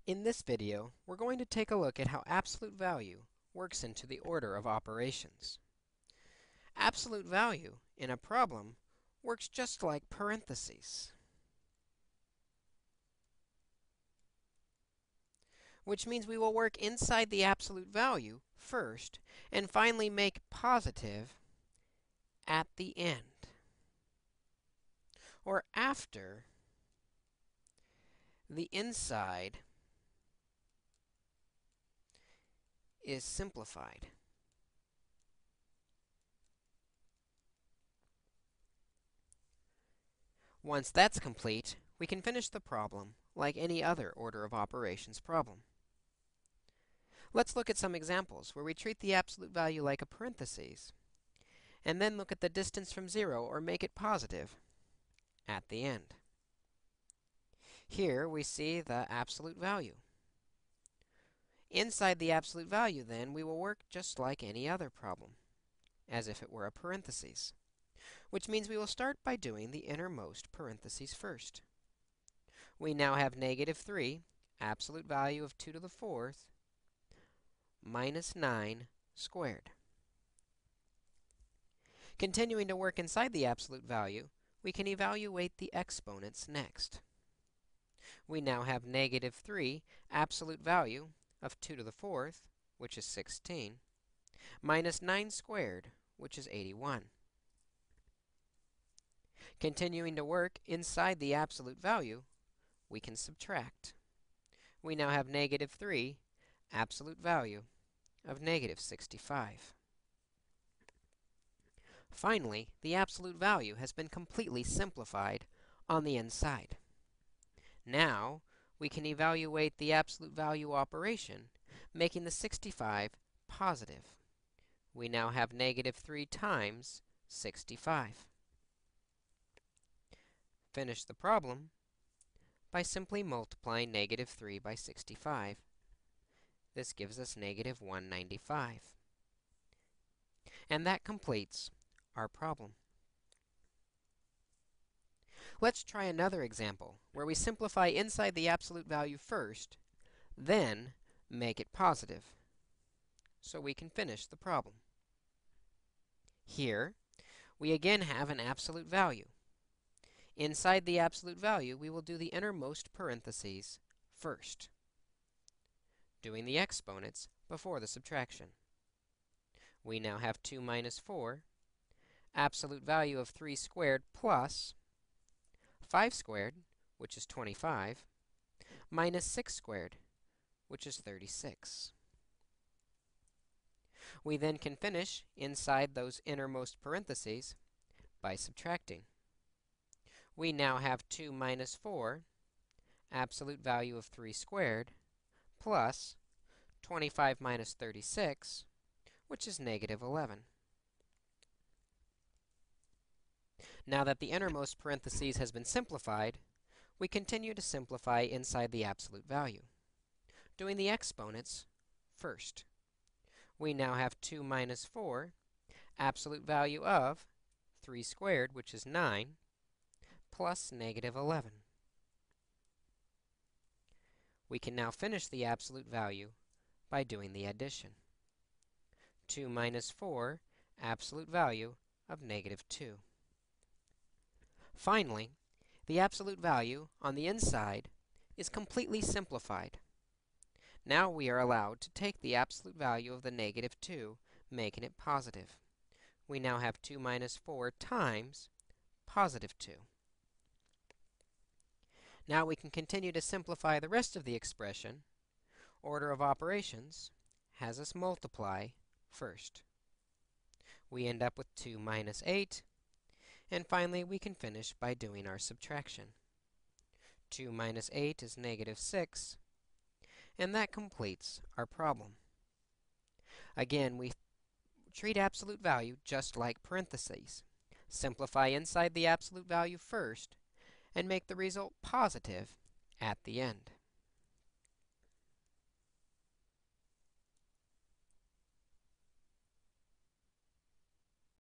In this video, we're going to take a look at how absolute value works into the order of operations. Absolute value in a problem works just like parentheses, which means we will work inside the absolute value first and finally make positive at the end, or after the inside is simplified. Once that's complete, we can finish the problem like any other order of operations problem. Let's look at some examples where we treat the absolute value like a parentheses, and then look at the distance from 0, or make it positive, at the end. Here we see the absolute value. Inside the absolute value, then, we will work just like any other problem, as if it were a parentheses, which means we will start by doing the innermost parentheses first. We now have negative 3, absolute value of 2 to the 4th, minus 9 squared. Continuing to work inside the absolute value, we can evaluate the exponents next. We now have negative 3, absolute value of 2 to the 4th, which is 16, minus 9 squared, which is 81. Continuing to work inside the absolute value, we can subtract. We now have negative 3, absolute value of negative 65. Finally, the absolute value has been completely simplified on the inside. Now, we can evaluate the absolute value operation, making the 65 positive. We now have negative 3 times 65. Finish the problem by simply multiplying negative 3 by 65. This gives us negative 195. And that completes our problem. Let's try another example where we simplify inside the absolute value first, then make it positive, so we can finish the problem. Here, we again have an absolute value. Inside the absolute value, we will do the innermost parentheses first, doing the exponents before the subtraction. We now have 2 minus 4, absolute value of 3 squared plus 5 squared, which is 25, minus 6 squared, which is 36. We then can finish inside those innermost parentheses by subtracting. We now have 2 minus 4, absolute value of 3 squared, plus 25 minus 36, which is negative 11. Now that the innermost parentheses has been simplified, we continue to simplify inside the absolute value, doing the exponents first. We now have 2 minus 4, absolute value of 3 squared, which is 9, plus negative 11. We can now finish the absolute value by doing the addition. 2 minus 4, absolute value of negative 2. Finally, the absolute value on the inside is completely simplified. Now we are allowed to take the absolute value of the negative 2, making it positive. We now have 2 minus 4 times positive 2. Now we can continue to simplify the rest of the expression. Order of operations has us multiply first. We end up with 2 minus 8. And finally, we can finish by doing our subtraction. 2 minus 8 is negative 6. And that completes our problem. Again, we treat absolute value just like parentheses. Simplify inside the absolute value first, and make the result positive at the end.